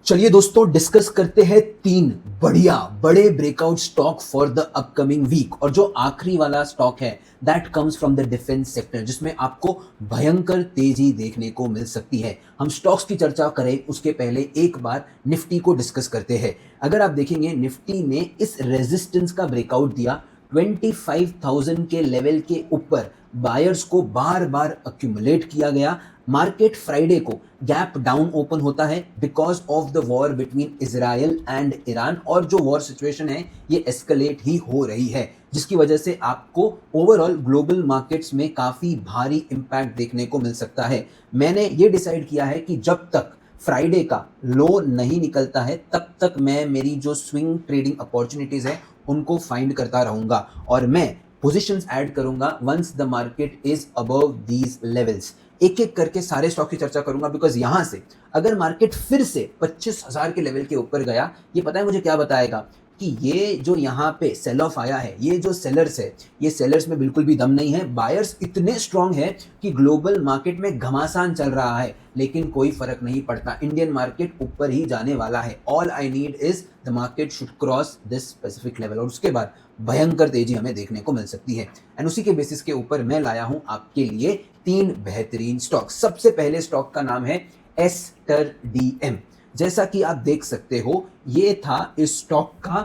चलिए दोस्तों, डिस्कस करते हैं तीन बढ़िया बड़े breakout stock for the upcoming week. और जो आखिरी वाला स्टॉक है that comes from the defence sector, जिसमें आपको भयंकर तेजी देखने को मिल सकती है। हम स्टॉक्स की चर्चा करें उसके पहले एक बार निफ्टी को डिस्कस करते हैं। अगर आप देखेंगे निफ्टी ने इस रेजिस्टेंस का ब्रेकआउट दिया 25,000 के लेवल के ऊपर। बायर्स को बार बार अक्यूमुलेट किया गया। मार्केट फ्राइडे को गैप डाउन ओपन होता है because of the war between Israel and Iran. और जो वॉर सिचुएशन है ये एस्केलेट ही हो रही है, जिसकी वजह से आपको ओवरऑल ग्लोबल मार्केट्स में काफी भारी इंपैक्ट देखने को मिल सकता है। मैंने ये डिसाइड किया है कि जब तक फ्राइडे का लो नहीं निकलता है तब तक मैं मेरी जो स्विंग ट्रेडिंग अपॉर्चुनिटीज है उनको फाइंड करता रहूंगा और मैं पोजीशंस ऐड करूंगा once the market is above these levels. एक एक करके सारे स्टॉक की चर्चा करूंगा बिकॉज यहां से अगर मार्केट फिर से 25,000 के लेवल के ऊपर गया, ये पता है मुझे क्या बताएगा कि ये जो यहाँ पे सेल ऑफ आया है, ये जो सेलर्स है, ये सेलर्स में बिल्कुल भी दम नहीं है। बायर्स इतने स्ट्रांग है कि ग्लोबल मार्केट में घमासान चल रहा है लेकिन कोई फर्क नहीं पड़ता। इंडियन मार्केट ऊपर ही जाने वाला है। All I need is the market should cross this specific level और उसके बाद भयंकर तेजी हमें देखने को मिल सकती है। एंड उसी के बेसिस के ऊपर मैं लाया हूं आपके लिए तीन बेहतरीन स्टॉक। सबसे पहले स्टॉक का नाम है एस्टर डीएम। जैसा कि आप देख सकते हो ये था इस स्टॉक का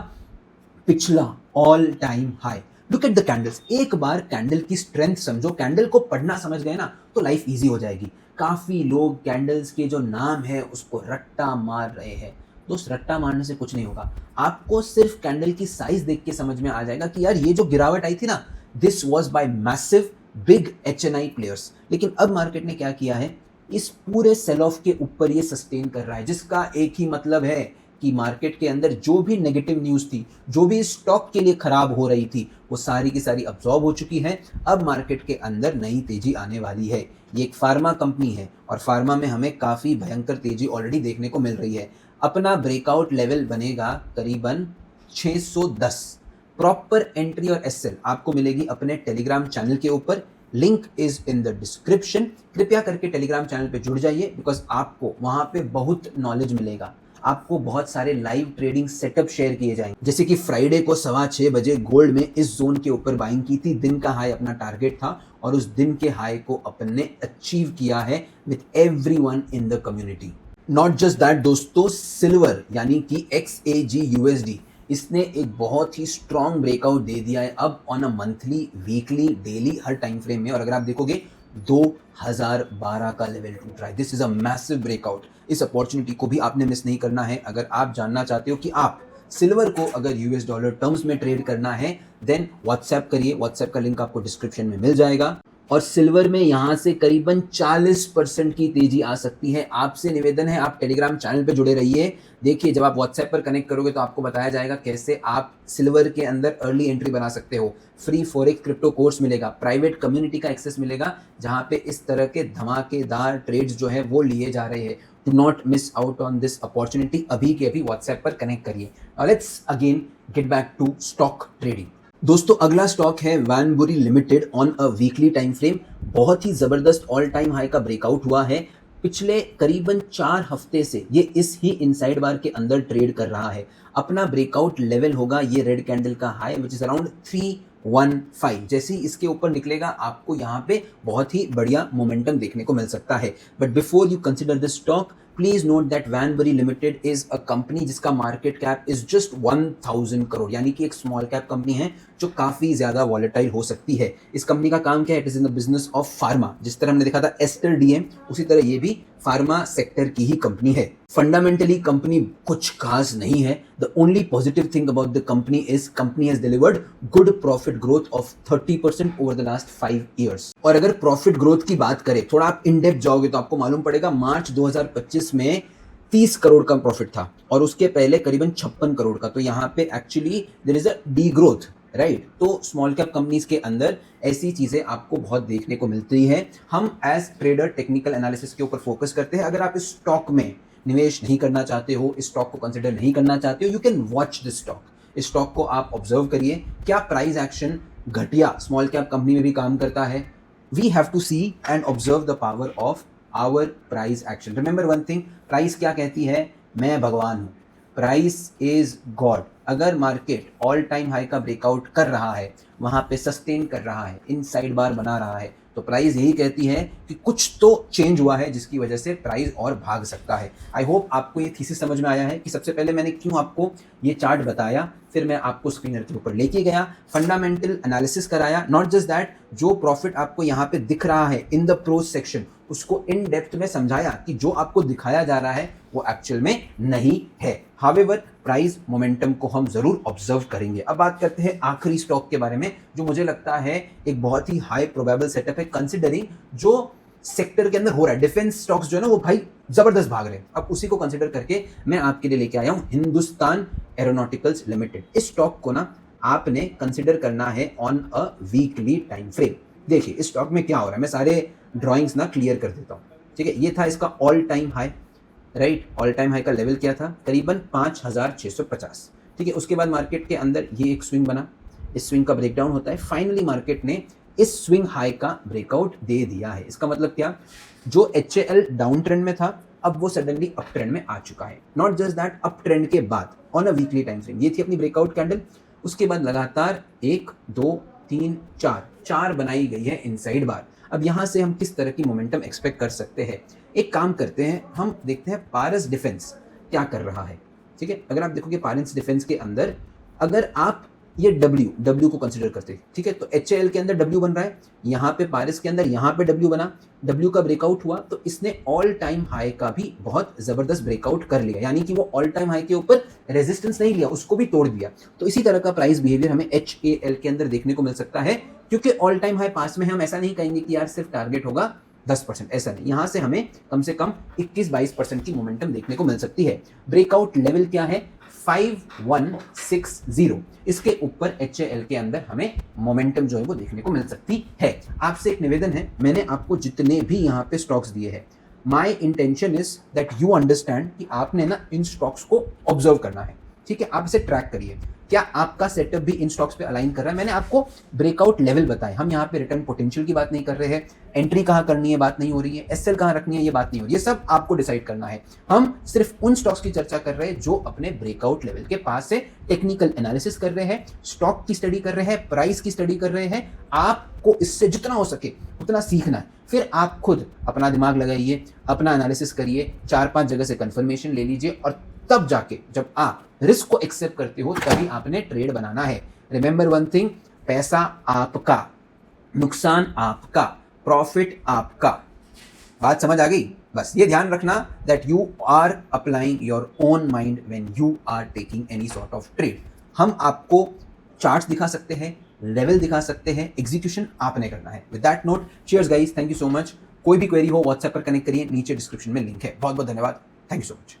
पिछला all time high. Look at the candles. एक बार कैंडल की स्ट्रेंथ समझो, कैंडल को पढ़ना समझ गए ना तो लाइफ इजी हो जाएगी। काफी लोग कैंडल्स के जो नाम है उसको रट्टा मार रहे हैं। दोस्त, रट्टा मारने से कुछ नहीं होगा। आपको सिर्फ कैंडल की साइज देख के समझ में आ जाएगा कि यार ये जो गिरावट आई थी ना, this was by massive big HNI players. लेकिन अब मार्केट ने क्या किया है, इस पूरे सेल ऑफ के ऊपर ये सस्टेन कर रहा है, जिसका एक ही मतलब है कि मार्केट के अंदर जो भी नेगेटिव न्यूज़ थी, जो भी स्टॉक के लिए खराब हो रही थी, वो सारी की सारी अब्जॉर्ब हो चुकी है। अब मार्केट के अंदर नई तेजी आने वाली है। ये एक फार्मा कंपनी है और फार्मा में हमें काफ़ी भयंकर तेजी ऑलरेडी देखने को मिल रही है। अपना ब्रेकआउट लेवल बनेगा करीबन 610। प्रॉपर एंट्री और एसएल आपको मिलेगी अपने टेलीग्राम चैनल के ऊपर। Link is in the description. कृपया करके टेलीग्राम चैनल पे जुड़ जाइए बिकॉज आपको वहां पे बहुत नॉलेज मिलेगा। आपको बहुत सारे लाइव ट्रेडिंग सेटअप शेयर किए जाएंगे, जैसे कि फ्राइडे को 6:15 बजे गोल्ड में इस जोन के ऊपर बाइंग की थी। दिन का हाई अपना टारगेट था और उस दिन के हाई को अपन ने अचीव किया है with everyone in the community. Not just that दोस्तों, सिल्वर यानी कि XAGUSD, इसने एक बहुत ही स्ट्रॉन्ग ब्रेकआउट दे दिया है अब on a monthly, weekly, daily, her time frame में। और अगर आप देखोगे 2012 का लेवल टूट रहा है। This is a massive breakout. इस अपॉर्चुनिटी को भी आपने मिस नहीं करना है। अगर आप जानना चाहते हो कि आप सिल्वर को अगर US डॉलर टर्म्स में ट्रेड करना है देन व्हाट्सएप करिए। व्हाट्सएप का लिंक आपको डिस्क्रिप्शन में मिल जाएगा। और सिल्वर में यहाँ से करीबन 40% की तेजी आ सकती है। आपसे निवेदन है आप टेलीग्राम चैनल पे जुड़े रहिए। देखिए, जब आप व्हाट्सएप पर कनेक्ट करोगे तो आपको बताया जाएगा कैसे आप सिल्वर के अंदर अर्ली एंट्री बना सकते हो। फ्री फॉरेक्स क्रिप्टो कोर्स मिलेगा, प्राइवेट कम्युनिटी का एक्सेस मिलेगा जहाँ पे इस तरह के धमाकेदार ट्रेड्स जो है वो लिए जा रहे हैं। Do not miss out on this opportunity. अभी के अभी व्हाट्सएप पर कनेक्ट करिए। Let's again get back to stock trading. दोस्तों, अगला स्टॉक है Vanbury Limited on a weekly time frame. बहुत ही जबरदस्त ऑल टाइम हाई का ब्रेकआउट हुआ है। पिछले करीबन 4 हफ्ते से ये इस ही इनसाइड बार के अंदर ट्रेड कर रहा है। अपना ब्रेकआउट लेवल होगा ये रेड कैंडल का हाई विच इज अराउंड 315। जैसे ही इसके ऊपर निकलेगा आपको यहाँ पे बहुत ही बढ़िया मोमेंटम देखने को मिल सकता है। But before you consider this stock, please note that Vanbury Limited is a company जिसका market cap is just 1000 crore, यानी कि एक स्मॉल कैप कंपनी है जो काफी ज्यादा वॉलेटाइल हो सकती है। इस कंपनी का काम क्या है? It is in the business of pharma. जिस तरह हमने देखा था एस्टर डीएम, उसी तरह ये भी फार्मा सेक्टर की ही कंपनी है। फंडामेंटली कंपनी कुछ खास नहीं है। The only positive thing about the company is company has delivered good profit growth of 30% over the last 5 years। और अगर प्रॉफिट ग्रोथ की बात करें, थोड़ा आप इन डेप्थ जाओगे तो आपको मालूम पड़ेगा मार्च 2025 में 30 करोड़ का प्रॉफिट था और उसके पहले करीबन 56 करोड़ का। तो यहाँ पे actually there is a degrowth, right. तो स्मॉल कैप कंपनीज के अंदर ऐसी चीजें आपको बहुत देखने को मिलती है। हम एज ट्रेडर टेक्निकल एनालिसिस के ऊपर फोकस करते हैं। अगर आप इस स्टॉक में निवेश नहीं करना चाहते हो, इस स्टॉक को कंसिडर नहीं करना चाहते हो, you can watch this stock. इस स्टॉक को आप ऑब्जर्व करिए, क्या प्राइस एक्शन घटिया स्मॉल कैप कंपनी में भी काम करता है। We have to see and observe the power of our price action. Remember one thing, price क्या कहती है मैं भगवान हूँ, प्राइस इज गॉड। अगर मार्केट ऑल टाइम हाई का ब्रेकआउट कर रहा है, वहाँ पे सस्टेन कर रहा है, इनसाइड बार बना रहा है, तो प्राइस यही कहती है कि कुछ तो चेंज हुआ है जिसकी वजह से प्राइस और भाग सकता है। आई होप आपको ये थीसिस समझ में आया है कि सबसे पहले मैंने क्यों आपको ये चार्ट बताया, फिर मैं आपको स्क्रीनर के ऊपर लेके गया, फंडामेंटल एनालिसिस कराया। नॉट जस्ट दैट, जो प्रॉफिट आपको यहाँ पे दिख रहा है इन द प्रोज सेक्शन, उसको इन डेप्थ में समझाया कि जो आपको दिखाया जा रहा है वो एक्चुअल में नहीं है। हावेवर प्राइस मोमेंटम को हम जरूर ऑब्जर्व करेंगे। अब बात करते हैं आखिरी स्टॉक के बारे में, जो मुझे लगता है एक बहुत ही हाई प्रोबेबल सेटअप है, कंसिडरिंग जो सेक्टर के अंदर हो रहा है। डिफेंस स्टॉक्स जो है ना वो भाई जबरदस्त भाग रहे हैं। अब उसी को कंसिडर करके मैं आपके लिए लेके आया हूं हिंदुस्तान एरोनॉटिकल्स लिमिटेड। इस स्टॉक को ना आपने कंसिडर करना है on a weekly time frame. देखिए इस स्टॉक में क्या हो रहा है, मैं सारे ड्रॉइंग्स ना क्लियर कर देता हूँ। ठीक है, ये था इसका all time high, right. All time high का लेवल क्या था, करीबन 5650। ठीक है, उसके बाद मार्केट के अंदर ये एक स्विंग बना, इस स्विंग का ब्रेकडाउन होता है। फाइनली मार्केट ने इस स्विंग हाई का ब्रेकआउट दे दिया है। इसका मतलब क्या, जो HAL डाउन ट्रेंड में था अब वो सडनली अप ट्रेंड में आ चुका है। Not just that, up trend के बाद on a weekly time frame ये थी अपनी ब्रेकआउट कैंडल। उसके बाद लगातार 1 2 3 4 बनाई गई है इनसाइड बार। अब यहाँ से हम किस तरह की मोमेंटम एक्सपेक्ट कर सकते हैं, एक काम करते हैं, हम देखते हैं पारस डिफेंस क्या कर रहा है। ठीक है, अगर आप देखोगे पारस डिफेंस के अंदर, अगर आप ये W को कंसिडर करते हैं, ठीक है, तो HAL के अंदर W बन रहा है, यहाँ पे पारस के अंदर यहाँ पे W बना, W का ब्रेकआउट हुआ तो इसने ऑल टाइम हाई का भी बहुत जबरदस्त ब्रेकआउट कर लिया, यानी कि वो ऑल टाइम हाई के ऊपर रेजिस्टेंस नहीं लिया, उसको भी तोड़ दिया। तो इसी तरह का प्राइस बिहेवियर हमें HAL के अंदर देखने को मिल सकता है, क्योंकि ऑल टाइम हाई पास में हम ऐसा नहीं कहेंगे कि यार सिर्फ टारगेट होगा 10%, ऐसा नहीं। यहाँ से हमें कम से कम 21-22% की मोमेंटम देखने को मिल सकती है। ब्रेकआउट लेवल क्या है, 5160। इसके ऊपर HAL के अंदर हमें मोमेंटम जो है वो देखने को मिल सकती है। आपसे एक निवेदन है, मैंने आपको जितने भी यहाँ पे स्टॉक्स दिए हैं, my intention is that you understand कि आपने ना इन स्टॉक्स को ऑब्जर्व करना है। ठीक है, आप इसे ट्रैक करिए, क्या आपका सेटअप भी इन स्टॉक्स पे अलाइन कर रहा है। मैंने आपको ब्रेकआउट लेवल बताए, हम यहाँ पे रिटर्न पोटेंशियल की बात नहीं कर रहे हैं, एंट्री कहाँ करनी है बात नहीं हो रही है, SL कहाँ रखनी है ये बात नहीं हो रही है, ये सब आपको डिसाइड करना है। हम सिर्फ उन स्टॉक्स की चर्चा कर रहे हैं जो अपने ब्रेकआउट लेवल के पास से टेक्निकल एनालिसिस कर रहे हैं, स्टॉक की स्टडी कर रहे हैं, प्राइस की स्टडी कर रहे हैं। आपको इससे जितना हो सके उतना सीखना है, फिर आप खुद अपना दिमाग लगाइए, अपना एनालिसिस करिए, 4-5 जगह से कंफर्मेशन ले लीजिए, और तब जाके जब आप रिस्क को एक्सेप्ट करते हो तभी आपने ट्रेड बनाना है। रिमेंबर वन थिंग, पैसा आपका, नुकसान आपका, प्रॉफिट आपका। बात समझ आ गई? बस ये ध्यान रखना that you are applying your own mind when you are taking any sort of trade. हम आपको चार्ट्स दिखा सकते हैं, लेवल दिखा सकते हैं, एग्जीक्यूशन आपने करना है। With that note, cheers guys, thank you so much. कोई भी क्वेरी हो व्हाट्सएप पर कनेक्ट करिए, नीचे डिस्क्रिप्शन में लिंक है। बहुत बहुत धन्यवाद, थैंक यू सो मच।